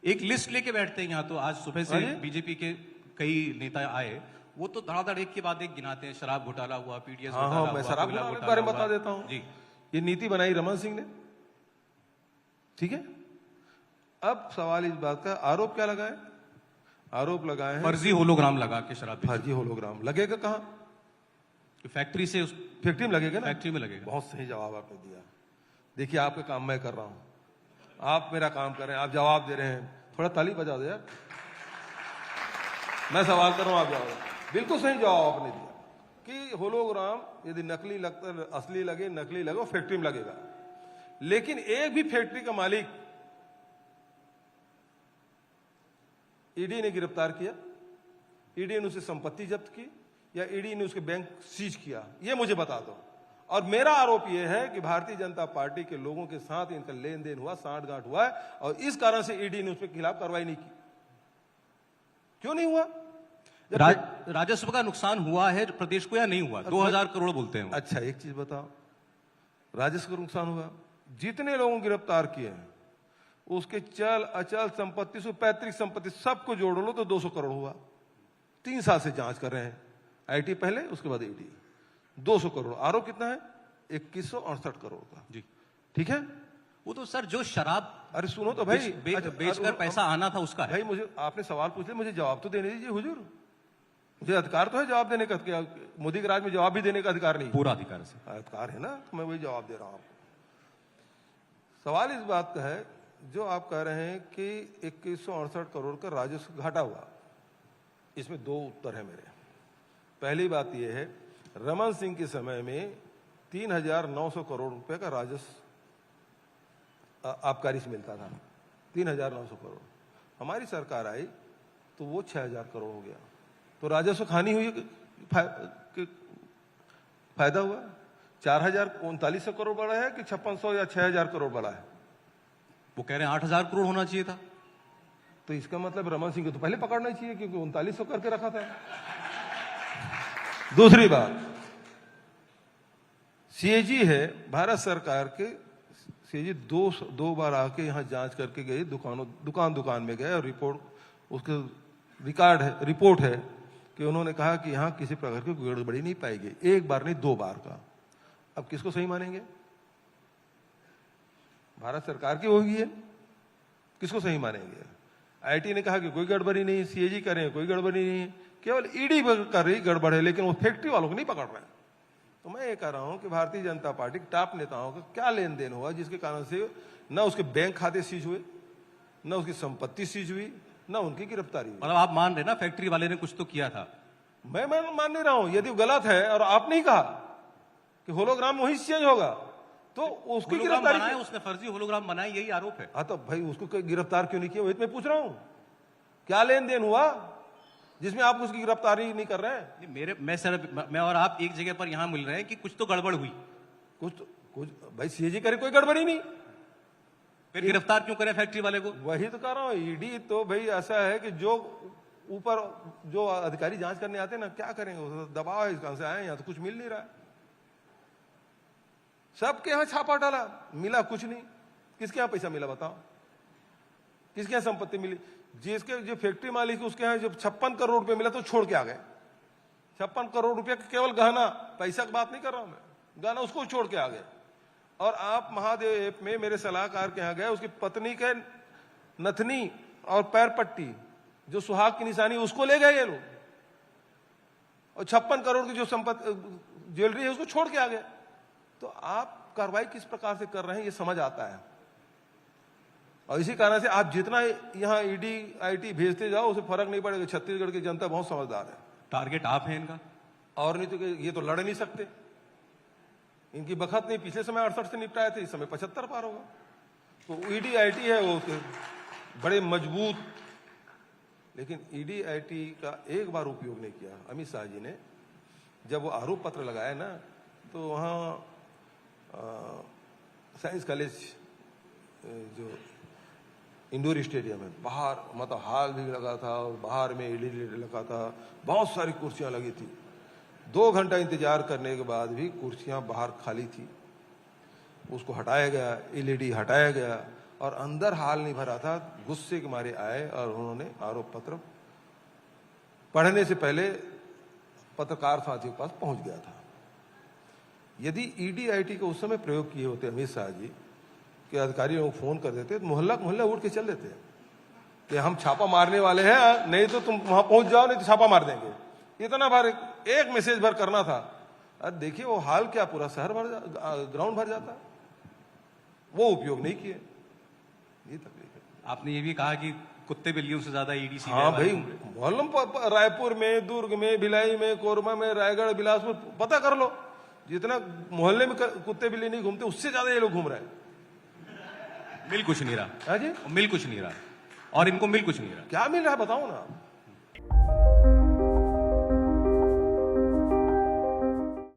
एक लिस्ट लेके बैठते हैं यहाँ तो। आज सुबह से बीजेपी के कई नेता आए, वो तो धड़ाधड़ एक के बाद एक गिनाते हैं। शराब घोटाला हुआ, पीडीएस घोटाला हुआ, मैं शराब घोटाले के बारे में बता देता हूँ जी। ये नीति बनाई रमन सिंह ने, ठीक है। अब सवाल इस बात का, आरोप क्या लगाए? आरोप लगाए हैं फर्जी होलोग्राम लगा के शराब बेची। फर्जी होलोग्राम लगेगा कहाँ? फैक्ट्री से फैक्ट्री में लगेगा ना? फैक्ट्री में लगेगा। बहुत सही जवाब आपने दिया। देखिए आपका काम मैं कर रहा हूं, आप मेरा काम कर रहे हैं, आप जवाब दे रहे हैं। थोड़ा ताली बजा दो यार। मैं सवाल कर रहा हूं, आप जवाब। बिल्कुल सही जवाब आपने दिया कि होलोग्राम यदि नकली लगता, असली लगे, नकली लगे, वो फैक्ट्री में लगेगा। लेकिन एक भी फैक्ट्री का मालिक ईडी ने गिरफ्तार किया, ईडी ने उसे संपत्ति जब्त की, या ईडी ने उसके बैंक सीज किया, ये मुझे बता दो। और मेरा आरोप यह है कि भारतीय जनता पार्टी के लोगों के साथ इनका लेन देन हुआ, सांठगांठ हुआ है, और इस कारण से ईडी ने उसके खिलाफ कार्रवाई नहीं की। क्यों नहीं हुआ? राजस्व का नुकसान हुआ है प्रदेश को या नहीं हुआ? 2000 करोड़ बोलते हैं। अच्छा एक चीज बताओ, राजस्व का नुकसान हुआ, जितने लोगों को गिरफ्तार किए हैं उसके चल अचल संपत्ति से, पैतृक संपत्ति सबको जोड़ लो तो 200 करोड़ हुआ। 3 साल से जांच कर रहे हैं, आईटी पहले, उसके बाद ईडी। 200 करोड़। आरोप कितना है? 2168 करोड़ का। जी ठीक है। वो तो सर जो शराब, अरे सुनो तो भाई, बेचकर पैसा आना था उसका है। भाई मुझे आपने सवाल पूछ लिया, मुझे जवाब तो देने दीजिए हुजूर। मुझे अधिकार तो है जवाब देने का। मोदी के राज में जवाब भी देने का अधिकार नहीं? पूरा अधिकार से अधिकार है ना, तो मैं वही जवाब दे रहा हूं आपको। सवाल इस बात का है, जो आप कह रहे हैं कि 2168 करोड़ का राजस्व घाटा हुआ, इसमें 2 उत्तर है मेरे। पहली बात यह है, रमन सिंह के समय में 3900 करोड़ रुपए का राजस्व आबकारी से मिलता था, 3900 करोड़। हमारी सरकार आई तो वो 6000 करोड़ हो गया। तो राजस्व हानि हुई, फायदा हुआ? 3900 करोड़ बड़ा है कि 5600 या 6000 करोड़ बड़ा है? वो कह रहे हैं 8000 करोड़ होना चाहिए था। तो इसका मतलब रमन सिंह को तो पहले पकड़ना चाहिए, क्योंकि 3900 करके रखा था। दूसरी बात, सीएजी है भारत सरकार के, सीएजी दो बार आके यहां जांच करके गए, दुकान में गए, और उसके रिपोर्ट है कि उन्होंने कहा कि यहां किसी प्रकार की गड़बड़ी नहीं पाई गई। 1 बार नहीं 2 बार का। अब किसको सही मानेंगे? भारत सरकार की होगी है, किसको सही मानेंगे? आईटी ने कहा कि कोई गड़बड़ी नहीं, सीएजी कह रहे हैं कोई गड़बड़ी नहीं, केवल ईडी कर रही गड़बड़ है, लेकिन वो फैक्ट्री वालों को नहीं पकड़ रहे हैं। तो मैं ये कह रहा हूं कि भारतीय जनता पार्टी के टॉप नेताओं का क्या लेन देन हुआ जिसके कारण से न उसके बैंक खाते सीज हुए, न उसकी संपत्ति सीज हुई, न उनकी गिरफ्तारी हुई। मतलब आप मान रहे ना फैक्ट्री वाले ने कुछ तो किया था? मैं मान नहीं रहा हूं। यदि गलत है और आपने ही कहा कि होलोग्राम वही चेंज होगा, तो उसकी गिरफ्तारी बनाया, उसने फर्जी होलोग्राम बनाया, यही आरोप है। हाँ तो भाई उसको गिरफ्तार क्यों नहीं किया? वही मैं पूछ रहा हूं, क्या लेन देन हुआ जिसमें आप उसकी गिरफ्तारी नहीं कर रहे हैं? मैं और आप एक जगह पर यहां मिल रहे हैं कि कुछ तो गड़बड़ हुई। कुछ भाई सीएजी करे कोई गड़बड़ी नहीं, फिर गिरफ्तार क्यों करें फैक्ट्री वाले को? वही तो कह रहा हूं। ईडी तो भाई ऐसा है कि जो ऊपर जो अधिकारी जांच करने आते हैं ना, क्या करेंगे? दबाव है, कहां से आए, यहां तो कुछ मिल नहीं रहा है। सबके यहां छापा डाला, मिला कुछ नहीं। किसके यहां पैसा मिला बताओ? किसके यहां संपत्ति मिली? जिसके जो फैक्ट्री मालिक है उसके यहाँ जब 56 करोड़ रुपए मिला तो छोड़ के आ गए। 56 करोड़ रुपए का केवल गहना, पैसा की बात नहीं कर रहा हूं मैं, गहना उसको छोड़ के आ गए। और आप महादेव ऐप में मेरे सलाहकार के यहाँ गए, उसकी पत्नी के नथनी और पैर पट्टी जो सुहाग की निशानी, उसको ले गए ये लोग, और 56 करोड़ की जो संपत्ति ज्वेलरी है उसको छोड़ के आ गए। तो आप कार्रवाई किस प्रकार से कर रहे हैं ये समझ आता है। और इसी कारण से आप जितना यहां ईडी आईटी भेजते जाओ उसे फर्क नहीं पड़ेगा। छत्तीसगढ़ की जनता बहुत समझदार है। टारगेट आप हैं इनका, और नहीं तो ये तो लड़ नहीं सकते। इनकी बखत नहीं, पिछले समय 68 से निपटाए थे, इस समय 75 पार होगा। तो ईडी आईटी है वो बड़े मजबूत, लेकिन ईडी आईटी का एक बार उपयोग नहीं किया अमित शाह जी ने। जब वो आरोप पत्र लगाया ना, तो वहाँ साइंस कॉलेज जो इंडोर स्टेडियम है, बाहर मतलब हॉल भी लगा था, और बाहर में एलईडी लगा था, बहुत सारी कुर्सियां लगी थी। 2 घंटा इंतजार करने के बाद भी कुर्सियां बाहर खाली थी। उसको हटाया गया, एलईडी हटाया गया, और अंदर हाल नहीं भरा था, गुस्से के मारे आए और उन्होंने आरोप पत्र पढ़ने से पहले पत्रकार साथियों के पास पहुंच गया था। यदि ईडी आईटी को उस समय प्रयोग किए होते अमित शाह जी के अधिकारी लोग फोन कर देते तो मोहल्ला उठ के चल देते कि हम छापा मारने वाले हैं, नहीं तो तुम वहां पहुंच जाओ, नहीं तो छापा मार देंगे। इतना भर एक मैसेज भर करना था। अब देखिए वो हाल क्या, पूरा शहर ग्राउंड भर जाता, वो उपयोग नहीं किए। ये तकलीफ है। आपने ये भी कहा कि कुत्ते बिल्लियों से ज्यादा ईडी सीबीआई हाँ वाले भाई, घूम रहे। मोहल्लम रायपुर में, दुर्ग में, भिलाई में, कोरबा में, रायगढ़, बिलासपुर, पता कर लो, जितना मोहल्ले में कुत्ते बिल्ली नहीं घूमते उससे ज्यादा ये लोग घूम रहे हैं। मिल कुछ नहीं रहा। हाँ जी, मिल कुछ नहीं रहा, और इनको मिल कुछ नहीं रहा। क्या मिल रहा है बताओ ना।